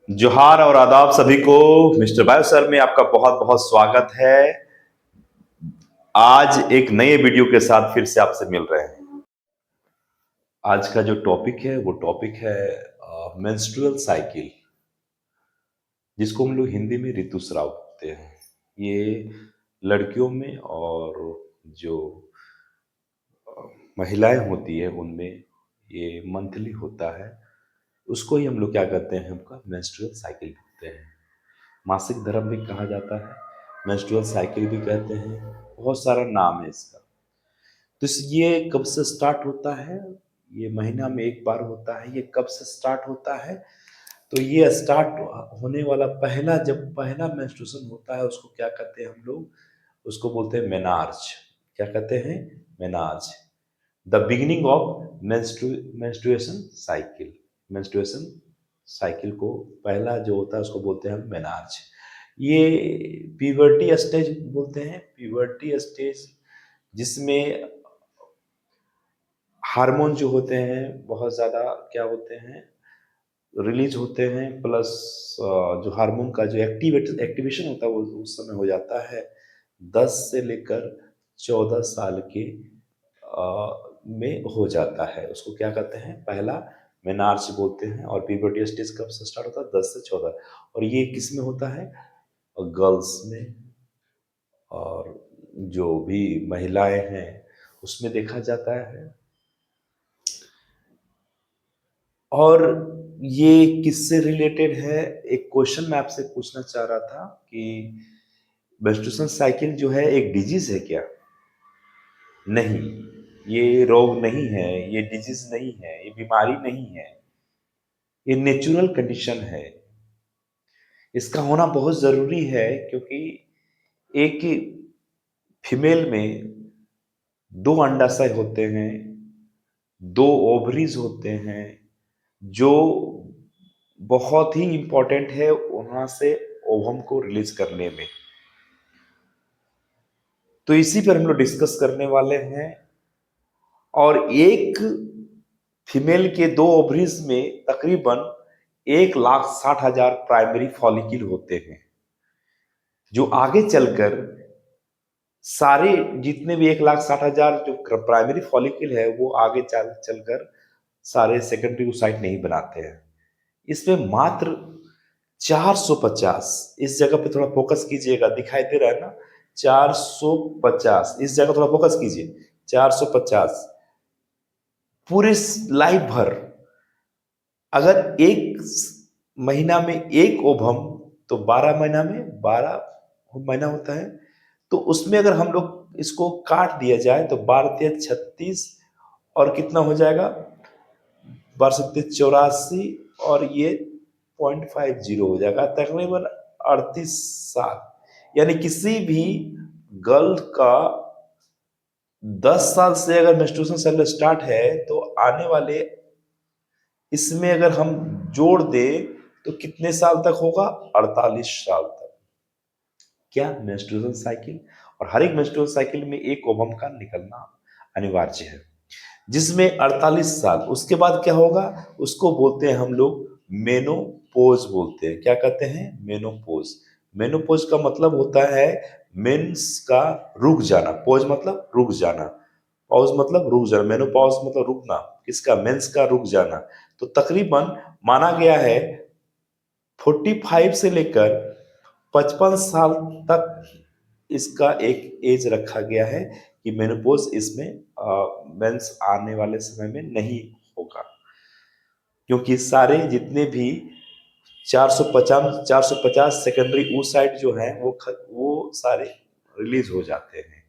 जोहार और आदाब सभी को। मिस्टर बायो सर में आपका बहुत बहुत स्वागत है। आज एक नए वीडियो के साथ फिर से आपसे मिल रहे हैं। आज का जो टॉपिक है वो टॉपिक है मेंस्ट्रुअल साइकिल, जिसको हम लोग हिंदी में ऋतुस्राव कहते हैं। ये लड़कियों में और जो महिलाएं होती है उनमें ये मंथली होता है। उसको ही हम लोग क्या कहते हैं, हमका मेंस्ट्रुअल साइकिल कहते हैं। मासिक धर्म भी कहा जाता है, मेंस्ट्रुअल साइकिल भी कहते हैं, बहुत सारा नाम है इसका। तो ये कब से स्टार्ट होता है? ये महीना में एक बार होता है। ये कब से स्टार्ट होता है? तो ये स्टार्ट होने वाला जब पहला मेंस्ट्रुएशन होता है उसको क्या कहते हैं हम लोग? उसको बोलते हैं मेनार्ज। क्या कहते हैं? Menarche. The beginning of menstruation cycle. Menstruation cycle को पहला जो होता है उसको बोलते हैं मेनार्ज। ये प्यूबर्टी स्टेज बोलते हैं, प्यूबर्टी स्टेज, जिसमें हार्मोन जो होते हैं बहुत ज़्यादा क्या होते हैं, रिलीज होते हैं। प्लस जो हार्मोन का जो एक्टिवेशन होता है वो उस समय हो जाता है 10 से लेकर 14 साल के में हो जाता है। उसको क्या कहते हैं? पहला मेनार्च बोलते हैं। और प्यूबर्टी स्टेज कब से स्टार्ट होता है? 10 से 14। और ये किस में होता है? गर्ल्स में। और जो भी महिलाएं हैं उसमें देखा जाता है। और ये किससे रिलेटेड है? एक क्वेश्चन मैं आपसे पूछना चाह रहा था कि मेंस्ट्रुएशन साइकिल जो है एक डिजीज है क्या? नहीं, ये रोग नहीं है, ये डिजीज नहीं है, ये बीमारी नहीं है, ये नेचुरल कंडीशन है। इसका होना बहुत जरूरी है क्योंकि एक फीमेल में दो अंडाशय होते हैं, दो ओवरीज होते हैं, जो बहुत ही इंपॉर्टेंट है वहां से ओवम को रिलीज करने में। तो इसी पर हम लोग डिस्कस करने वाले हैं। और एक फीमेल के दो ओवरीज में तकरीबन 1,60,000 प्राइमरी फॉलिकल होते हैं, जो आगे चलकर सारे जितने भी 1,60,000 जो प्राइमरी फॉलिकल है वो आगे चलकर सारे सेकेंडरी साइट नहीं बनाते हैं। इसमें मात्र 450, इस जगह पे थोड़ा फोकस कीजिएगा, दिखाई दे रहा है ना? 450, इस जगह थोड़ा फोकस कीजिए। 450 पूरे लाइफ भर, अगर एक महीना में एक ओवम, तो 12 महीना में 12 महीना होता है। तो उसमें अगर हम लोग इसको काट दिया जाए तो 12×3 = 36, और कितना हो जाएगा? 12×3 = 84, और ये 0.50 हो जाएगा, तकरीबन 38 साल। यानी किसी भी गर्ल का 10 साल से अगर मेंस्ट्रुएशन साइकिल स्टार्ट है तो आने वाले इसमें अगर हम जोड़ दें तो कितने साल तक होगा? 48 साल तक। क्या मेंस्ट्रुएशन साइकिल? और हर एक मेंस्ट्रुएशन साइकिल में एक ओवम का निकलना अनिवार्य है, जिसमें 48 साल। उसके बाद क्या होगा? उसको बोलते हैं हम लोग मेनोपोज बोलते हैं। क्या कहते हैं? मेनोपोज। मेनोपोज का मतलब होता है मेंस का रुक जाना। पोज मतलब रुक जाना, पॉज मतलब रुक जाना, मेनोपॉज मतलब रुकना। किसका? मेंस का रुक जाना। तो तकरीबन माना गया है 45 से लेकर 55 साल तक इसका एक एज रखा गया है कि मेनोपॉज इसमें मेंस आने वाले समय में नहीं होगा, क्योंकि सारे जितने भी 450 सेकेंडरी oocyte जो है वो सारे रिलीज हो जाते हैं।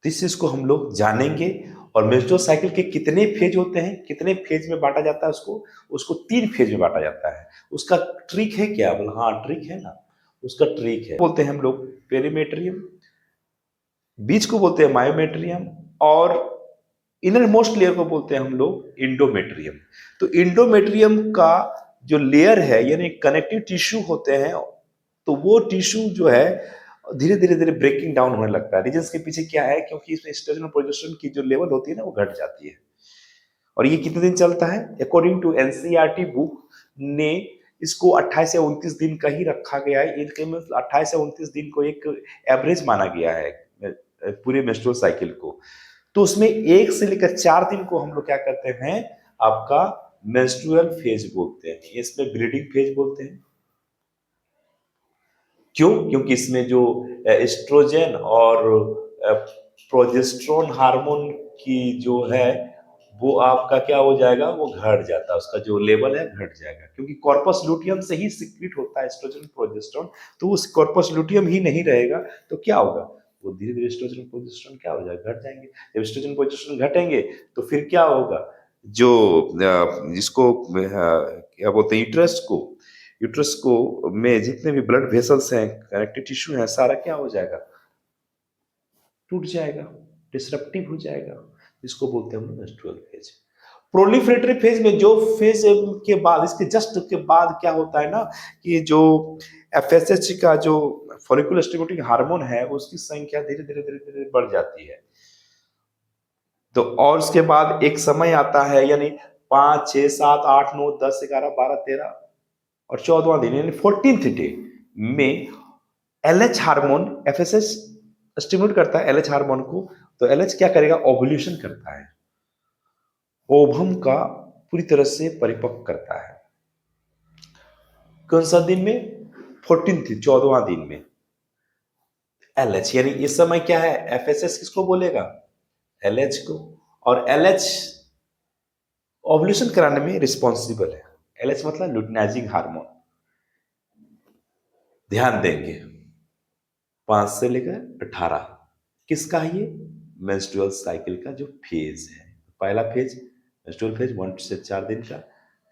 तो इस चीज को हम लोग जानेंगे। और मेंस्ट्रुअल साइकिल के कितने फेज होते हैं, कितने फेज में बांटा जाता है उसको? उसको 3 फेज में बांटा जाता है। उसका ट्रिक है क्या? बोला हाँ, ट्रिक है ना। उसका ट्रिक है, बोलते हैं हम लोग पेरीमेट्रियम, बीच को बोलते हैं मायोमेट्रियम, और इनर मोस्ट लेयर को बोलते हैं हम लोग इंडोमेट्रियम। तो इंडोमेट्रियम का जो लेयर है, यानी कनेक्टिव टिश्यू होते हैं, तो वो टिश्यू जो है धीरे धीरे धीरे ब्रेकिंग डाउन होने लगता है। रीजंस के पीछे क्या है? क्योंकि इसमें एस्ट्रोजन और प्रोजेस्टेरोन की जो लेवल होती है ना वो घट जाती है। और ये कितने दिन चलता है? अकॉर्डिंग टू एनसीईआरटी बुक ने इसको 28 या 29 दिन का ही रखा गया है। इनके में 28 या 29 दिन को एक एवरेज माना गया है पूरे मेंस्ट्रुअल साइकिल को। तो उसमें 1 से लेकर 4 दिन को हम लोग क्या करते हैं, आपका मेंस्ट्रुअल फेज बोलते हैं, इसमें ब्लीडिंग फेज बोलते हैं। क्यों? क्योंकि इसमें जो एस्ट्रोजन और प्रोजेस्टेरोन हार्मोन की जो है वो आपका क्या हो जाएगा, वो घट जाता है, उसका जो लेवल है घट जाएगा, क्योंकि कॉर्पस लुटियम से ही सिक्रीट होता है एस्ट्रोजन प्रोजेस्टेरोन। तो उस कॉर्पस लुटियम ही नहीं रहेगा तो क्या होगा, वो धीरे धीरे एस्ट्रोजन प्रोजेस्टेरोन क्या हो जाएगा, घट जाएंगे। जब एस्ट्रोजन प्रोजेस्टेरोन घटेंगे तो फिर क्या होगा, जो जिसको क्या बोलते हैं, यूट्रस को में जितने भी ब्लड वेसल्स हैं, कनेक्टिव टिश्यू है, सारा क्या हो जाएगा, टूट जाएगा, डिसरप्टिव हो जाएगा। इसको बोलते हैं हम मेंस्ट्रुअल फेज। प्रोलिफरेटरी फेज में जो फेज के बाद, इसके जस्ट के बाद क्या होता है ना, कि जो एफएसएच का जो फॉलिकुलर स्टिमुलेटिंग हार्मोन है उसकी संख्या धीरे धीरे धीरे धीरे बढ़ जाती है। तो और उसके बाद एक समय आता है, यानी 5, 6, 7, 8, 9, 10, 11, 12, 13 और 14वां दिन यानी 14th डे में एलएच हार्मोन, एफएसएच स्टिमुलेट करता है एलएच हार्मोन को। तो एलएच क्या करेगा, ओवुलेशन करता है, ओवम का पूरी तरह से परिपक्व करता है। कौन सा दिन में, 14th 14वां दिन में एलएच, यानी इस समय क्या है, एफएसएस किसको बोलेगा, एलएच को। और एलएच ओवुलेशन कराने में रिस्पॉन्सिबल है। एलएच मतलब लुटिनाइजिंग हार्मोन। ध्यान देंगे 5 से लेकर 18 किसका है, ये मेंस्ट्रुअल साइकिल का जो फेज है। पहला फेज मेंस्ट्रुअल फेज 1 से 4 दिन का,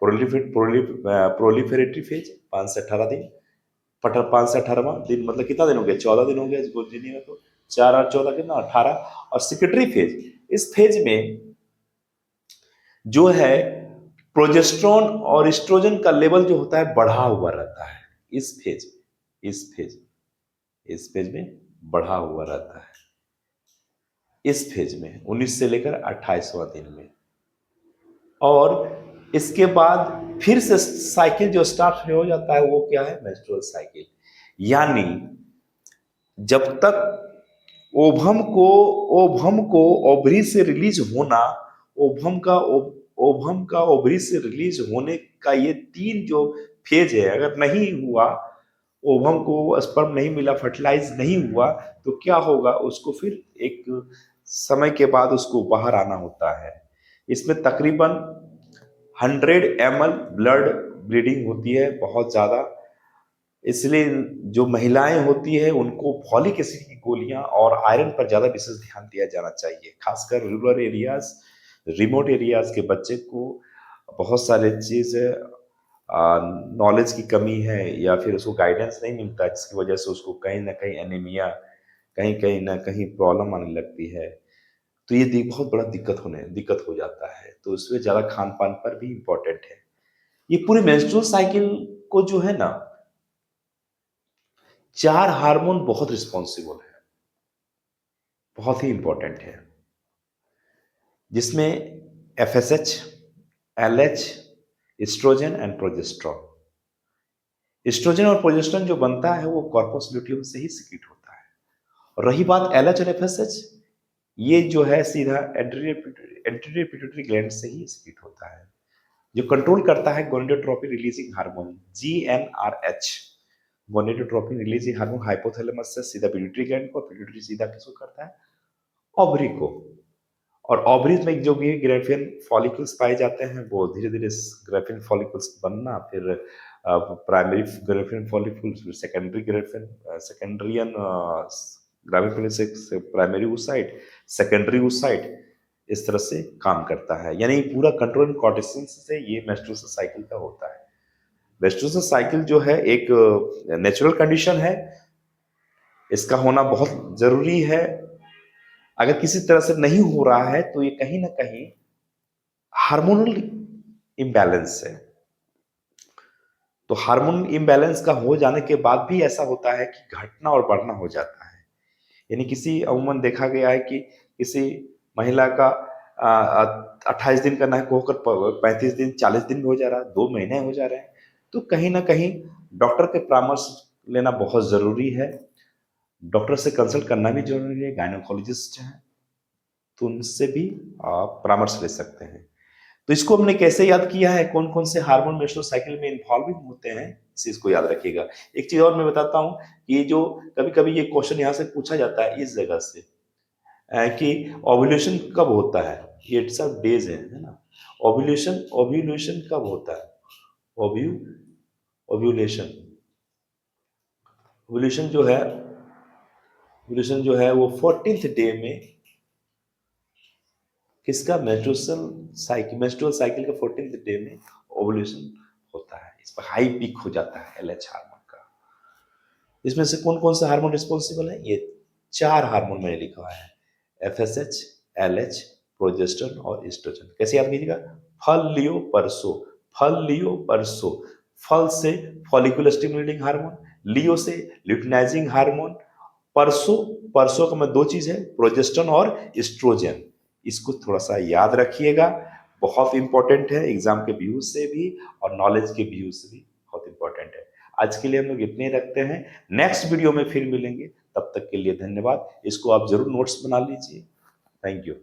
प्रोलिफेरेटरी फेज 5 से 18 दिन, 5 से 18वां दिन मतलब कितना दिन हो गया, 14 दिन हो गया इसको जीने में। तो 4 और 14 कितना, 18। और सेक्रेटरी फेज, इस फेज में जो है प्रोजेस्टेरोन और एस्ट्रोजन का लेवल जो होता है बढ़ा हुआ रहता है। इस फेज में बढ़ा हुआ रहता है, इस फेज में 19 से लेकर 28वां दिन में। और इसके बाद फिर से साइकिल जो स्टार्ट हो जाता है वो क्या है, मेंस्ट्रुअल साइकिल। यानी जब तक ओवम को ओवरी से रिलीज होना, ओवम का ओवरी से रिलीज होने का ये 3 जो फेज है, अगर नहीं हुआ, ओवम को स्पर्म नहीं मिला, फर्टिलाइज नहीं हुआ, तो क्या होगा, उसको फिर एक समय के बाद उसको बाहर आना होता है। इसमें तकरीबन 100 ml ब्लड ब्लीडिंग होती है, बहुत ज्यादा। इसलिए जो महिलाएं होती है उनको फॉलिक एसिड की गोलियां और आयरन पर ज्यादा विशेष ध्यान दिया जाना चाहिए, खासकर रूरल एरियाज, रिमोट एरियाज के बच्चे को बहुत सारे चीज नॉलेज की कमी है या फिर उसको गाइडेंस नहीं मिलता है, जिसकी वजह से उसको कहीं ना कहीं एनीमिया, कहीं ना कहीं प्रॉब्लम आने लगती है। तो ये बहुत बड़ा दिक्कत हो जाता है। तो इसमें ज्यादा खान पान पर भी इम्पोर्टेंट है। ये पूरी मेंस्ट्रुअल साइकिल को जो है ना, 4 हार्मोन बहुत रिस्पॉन्सिबल है, बहुत ही इंपॉर्टेंट है, जिसमें FSH, LH, estrogen and progesterone. Estrogen और प्रोजेस्टेरोन जो बनता है वो कॉर्पस लुटियम से ही सिक्रीट होता है। और रही बात एलएच और एफएसएच, ये जो है सीधा एंटीरियर पिट्यूटरी ग्लैंड से ही सिक्रीट होता है, जो कंट्रोल करता है gonadotropin releasing hormone, GnRH. Gonadotropin releasing hormone hypothalamus से सीधा पिट्यूटरी ग्लैंड को, पिट्यूटरी सीधा किसको करता है, ओवरी को। और ओवरीज में जो भी ग्रेफियन फॉलिकल्स पाए जाते हैं वो धीरे धीरे ग्रेफियन फॉलिकल्स बनना, फिर प्राइमरी ग्रेफियन फॉलिकल्स, फिर सेकेंडरियन ग्रेफियन से प्राइमरी oocyte, सेकेंडरी oocyte, इस तरह से काम करता है। यानी पूरा कंट्रोल कॉर्टिसोल से ये मेंस्ट्रुअल साइकिल का होता है। मेंस्ट्रुअल साइकिल जो है एक नेचुरल कंडीशन है, इसका होना बहुत जरूरी है। अगर किसी तरह से नहीं हो रहा है तो ये कहीं ना कहीं हार्मोनल इम्बैलेंस है। तो हार्मोन इम्बैलेंस का हो जाने के बाद भी ऐसा होता है कि घटना और बढ़ना हो जाता है। यानी किसी अमूमन देखा गया है कि किसी महिला का 28 दिन का ना होकर 35 दिन, 40 दिन भी हो जा रहा है, 2 महीने हो जा रहे हैं, तो कहीं ना कहीं डॉक्टर के परामर्श लेना बहुत ज़रूरी है। डॉक्टर से कंसल्ट करना भी जरूरी है, गायनोकोलॉजिस्ट हैं तो उनसे भी आप परामर्श ले सकते हैं। तो इसको हमने कैसे याद किया है, कौन कौन से हार्मोन मेस्ट्रुअल साइकिल में इन्वॉल्विंग होते हैं, इस चीज को याद रखिएगा। एक चीज और मैं बताता हूँ, ये जो कभी कभी ये क्वेश्चन यहाँ से पूछा जाता है इस जगह से कि ओव्यूलेशन कब होता है, ये सब डेज है ना। ओव्यूलेशन ओव्यूलेशन कब होता है, ओव्यू ओव्यूलेशन ओव्यूलेशन जो है, ओव्यूलेशन जो है वो 14th डे में किसका, मेंस्ट्रुअल साइकिल का 14th डे में ओव्यूलेशन होता है। इस पर हाई पीक हो जाता है एलएच हार्मोन का। इसमें से कौन कौन सा हार्मोन रिस्पॉन्सिबल है, ये 4 हार्मोन मैंने लिखा हुआ है, एफएसएच, एलएच, प्रोजेस्टेरोन और एस्ट्रोजन। कैसे याद कीजिएगा, फल लियो परसो, फल लियो परसो, फल से फॉलिकुलर स्टिमुलेटिंग हार्मोन, लियो से ल्यूटिनाइजिंग हार्मोन, परसों, परसों का मैं 2 चीज है, प्रोजेस्टेरोन और एस्ट्रोजन। इसको थोड़ा सा याद रखिएगा, बहुत इंपॉर्टेंट है एग्जाम के व्यू से भी और नॉलेज के व्यू से भी बहुत इंपॉर्टेंट है। आज के लिए हम लोग इतने ही रखते हैं, नेक्स्ट वीडियो में फिर मिलेंगे, तब तक के लिए धन्यवाद। इसको आप जरूर नोट्स बना लीजिए। Thank you.